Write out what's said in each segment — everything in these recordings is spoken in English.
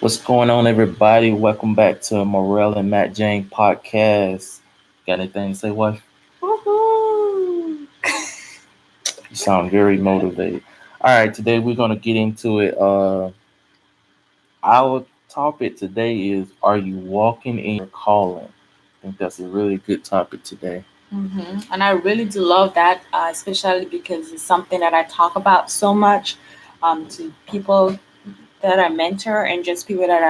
What's going on, everybody? Welcome back to Morel and Matt Jane podcast. Got anything to say, wife? Woohoo! You sound very motivated. All right, today we're gonna get into it. Our topic today is: Are you walking in your calling? I think that's a really good topic today. And I really do love that, especially because it's something that I talk about so much to people that I mentor and just people that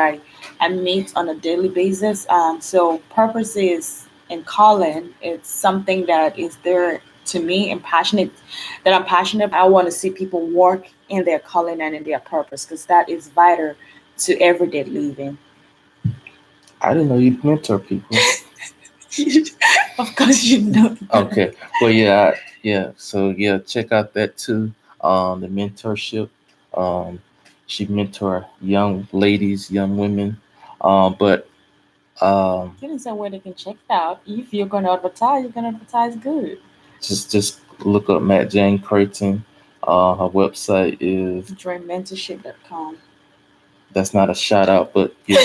I meet on a daily basis. So purposes and calling, it's something that is there to me and passionate that I'm passionate. I want to see people work in their calling and in their purpose because that is vital to everyday living. I didn't know you mentor people. Of course, you know that. Okay, well, yeah. So yeah, check out that too. The mentorship. Um, she mentor young ladies, young women. But You didn't say where they can check it out. If you're gonna advertise good. just look up Matt Jane Creighton. Her website is DreamMentorship.com. that's not a shout out, but yeah,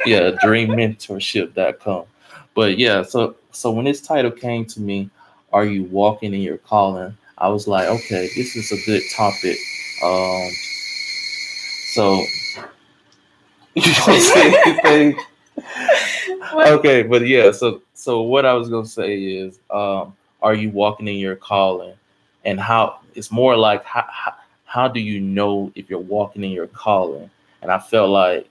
yeah, dreammentorship.com. But yeah, so when this title came to me, are you walking in your calling? I was like, okay, this is a good topic. Um, so you don't say anything. What? Okay, but yeah, so what I was gonna say is, are you walking in your calling, and how it's more like how do you know if you're walking in your calling? And I felt like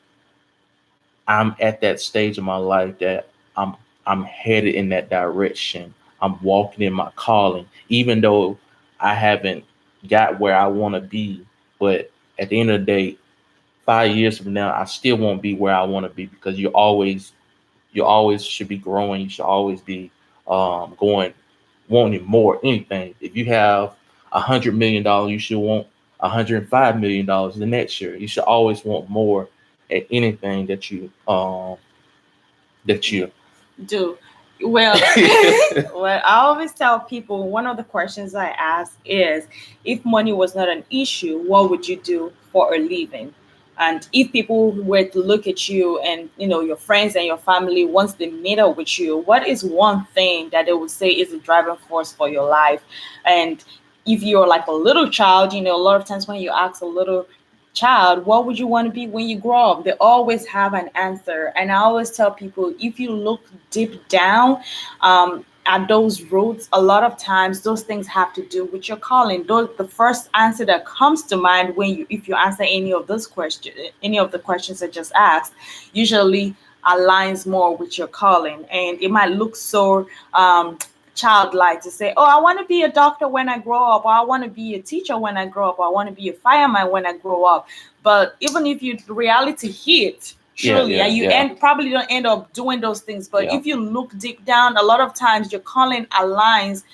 I'm at that stage of my life that I'm I'm headed in that direction. I'm walking in my calling, even though I haven't got where I want to be. But at the end of the day, 5 years from now, I still won't be where I want to be because you always should be growing. You should always be going, wanting more. Anything. If you have $100 million, you should want $105 million the next year. You should always want more at anything that you. Do. Well, well, I always tell people one of the questions I ask is if money was not an issue, what would you do for a living? And if people were to look at you and your friends and your family once they meet up with you, what is one thing that they would say is a driving force for your life? And if you're like a little child, a lot of times when you ask a little child, what would you want to be when you grow up? They always have an answer. And I always tell people if you look deep down, at those roots, a lot of times those things have to do with your calling. The first answer that comes to mind when if you answer any of those questions, any of the questions I just asked, usually aligns more with your calling. And it might look so childlike to say, "Oh, I want to be a doctor when I grow up, or I want to be a teacher when I grow up, or I want to be a fireman when I grow up." But even if you reality hit, Yeah, surely, yeah, and you yeah, probably don't end up doing those things. But yeah. if you look deep down, a lot of times your calling aligns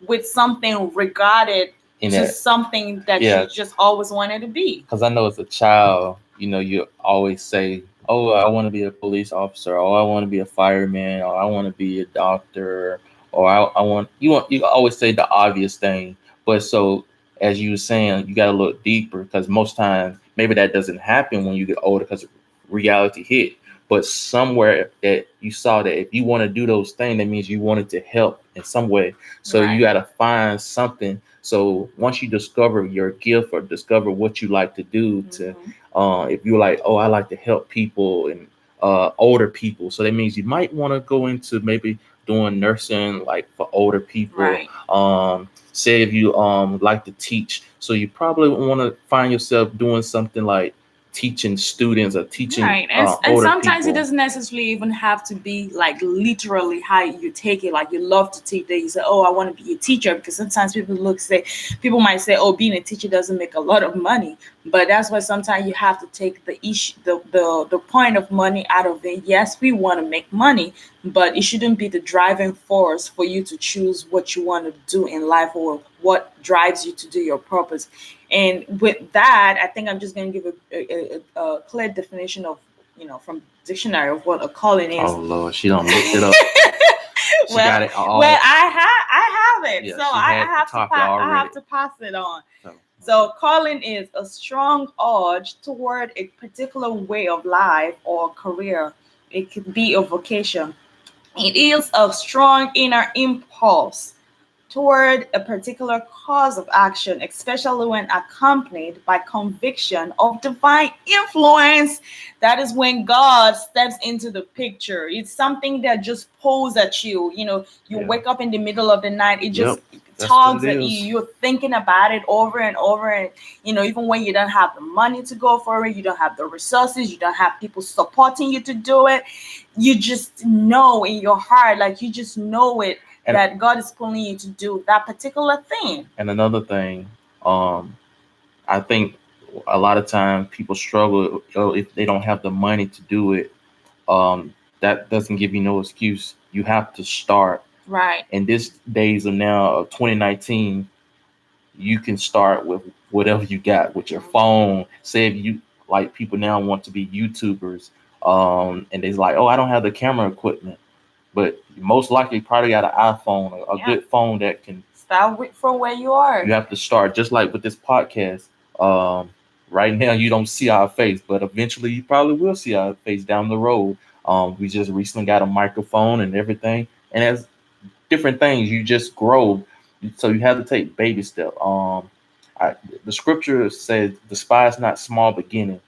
with something regarded In to that, something that you yeah, just always wanted to be. because I know as a child, you always say, "Oh, I want to be a police officer," or "I want to be a fireman," or "I want to be a doctor," or You always say the obvious thing, but so as you were saying, you got to look deeper because most times maybe that doesn't happen when you get older because reality hit. But somewhere that you saw that if you want to do those things, that means you wanted to help in some way. So you Right. got to find something. So once you discover your gift or discover what you like to do, to Mhm. if you're like, oh, I like to help people and older people, so that means you might want to go into maybe doing nursing, like for older people. Right. Say if you like to teach, so you probably want to find yourself doing something like teaching students or teaching Right. And older sometimes it people. doesn't necessarily even have to be like literally how you take it. Like you love to teach that you say, "Oh, I want to be a teacher," because sometimes people might say, "Oh, being a teacher doesn't make a lot of money." But that's why sometimes you have to take the issue the point of money out of it. Yes, we want to make money, but it shouldn't be the driving force for you to choose what you want to do in life or what drives you to do your purpose. And with that, I think I'm just going to give a clear definition of, from dictionary of what a calling Oh is. Lord, she don't looked it up. She well, got it well, all. I love it. Yeah, So she I had the have to topic I have already. to pass it on. So, So calling is a strong urge toward a particular way of life or career. It could be a vocation. It is a strong inner impulse toward a particular cause of action, especially when accompanied by conviction of divine influence. That is when God steps into the picture. It's something that just pulls at you. You yeah. wake up in the middle of the night, it just Yep. That's what tugs it at you. is. You're thinking about it over and over. And, even when you don't have the money to go for it, you don't have the resources, you don't have people supporting you to do it, you just know in your heart, like you just know it, And that God is pulling you to do that particular thing. and another thing, um, I think a lot of time people struggle if they don't have the money to do it. That doesn't give you no excuse. You have to start. Right. In this days of now of 2019, you can start with whatever you got with your phone. Say if you like people now want to be YouTubers, and they're like, oh, I don't have the camera equipment, but most likely probably got an iPhone, a Yeah. good phone that can. Start from where you are. You have to start just like with this podcast. Right now you don't see our face, but eventually you probably will see our face down the road. We just recently got a microphone and everything, and as different things, you just grow. So you have to take baby step. The scripture says, "Despise not small beginning."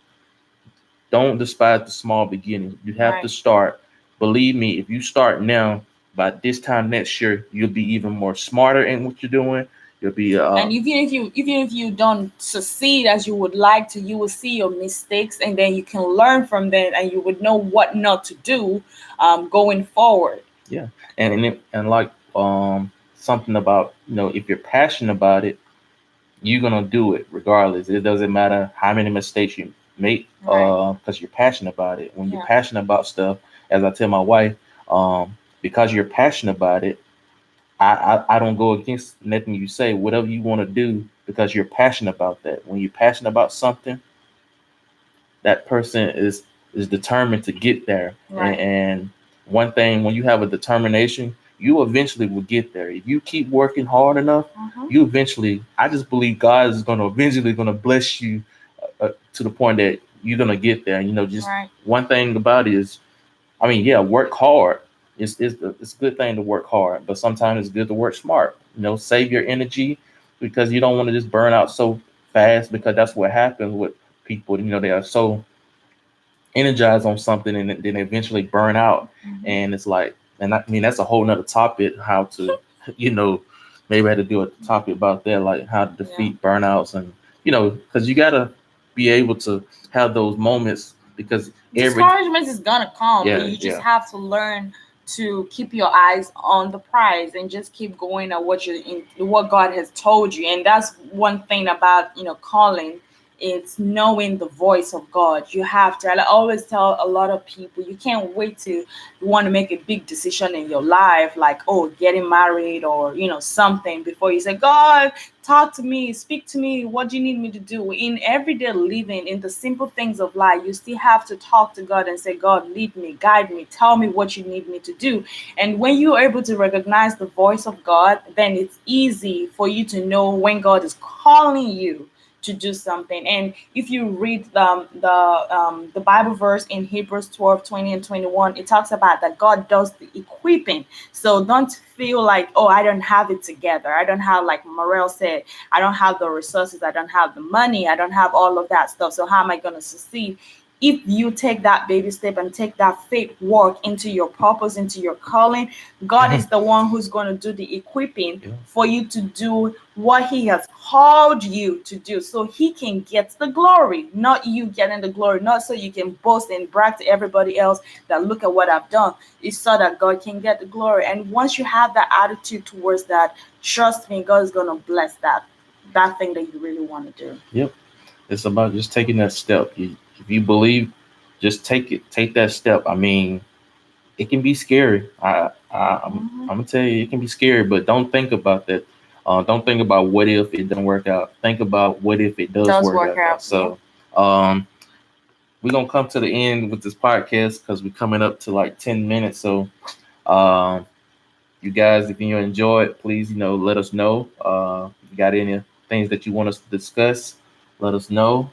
Don't despise the small beginning. You have to Right. start. Believe me, if you start now, by this time next year, you'll be even more smarter in what you're doing. You'll be And even if you don't succeed as you would like to, you will see your mistakes, and then you can learn from them, and you would know what not to do, going forward. yeah, and like something about if you're passionate about it, you're gonna do it regardless. It doesn't matter how many mistakes you make, Right. because you're passionate about it. When you're Yeah. passionate about stuff, as I tell my wife, because you're passionate about it, I don't go against nothing you say. Whatever you want to do, because you're passionate about that. When you're passionate about something, that person is determined to get there. Right. And one thing, when you have a determination, you eventually will get there. If you keep working hard enough, Mhm. you eventually. I just believe God is going to eventually going to bless you, to the point that you're going to get there. Just Right. one thing about it is, I mean, yeah, work hard. It's a good thing to work hard, but sometimes it's good to work smart. Save your energy, because you don't want to just burn out so fast, because that's what happens with people. They are so energized on something, and then eventually burn out. Mhm. And it's like, and I mean, that's a whole nother topic, how to, you know, maybe I had to do a topic about that, like how to Yeah. defeat burnouts. And, because you got to be able to have those moments, because Discouragement is gonna come, but yeah, you just yeah. have to learn to keep your eyes on the prize and just keep going at what God has told you. And that's one thing about calling. It's knowing the voice of God. You have to. I always tell a lot of people, you can't wait to you want to make a big decision in your life, like, oh, getting married or something, before you say, God, talk to me, speak to me, what do you need me to do? In everyday living, in the simple things of life, you still have to talk to God and say, God, lead me, guide me, tell me what you need me to do. And when you're able to recognize the voice of God, then it's easy for you to know when God is calling you to do something. And if you read the Bible verse in Hebrews 12:20 and 21, it talks about that God does the equipping. So don't feel like, oh, I don't have it together. I don't have, like Morel said, I don't have the resources, I don't have the money, I don't have all of that stuff. So how am I going to succeed? If you take that baby step and take that faith walk into your purpose, into your calling, God is the one who's going to do the equipping Yeah. for you to do what He has called you to do, so He can get the glory, not you getting the glory, not so you can boast and brag to everybody else that look at what I've done. It's so that God can get the glory. And once you have that attitude towards that, trust me, God is going to bless that thing that you really want to do. Yep. It's about just taking that step. If you believe, just take it. Take that step. I mean, it can be scary. I'm Mhm. gonna tell you, it can be scary, but don't think about that. Don't think about what if it doesn't work out. Think about what if it does Does work work out. out, yeah. So, we're gonna come to the end with this podcast, because we're coming up to like 10 minutes. So, um, You guys, if you enjoy it, please, let us know. If you got any things that you want us to discuss, let us know.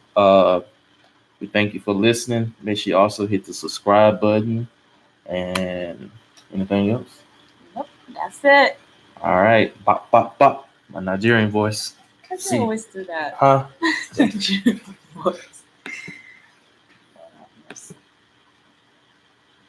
We thank you for listening. Make sure you also hit the subscribe button and anything else. Yep, that's it. All right. Bop, bop, bop. My Nigerian voice. Because See. I always do that. Huh? Nigerian voice.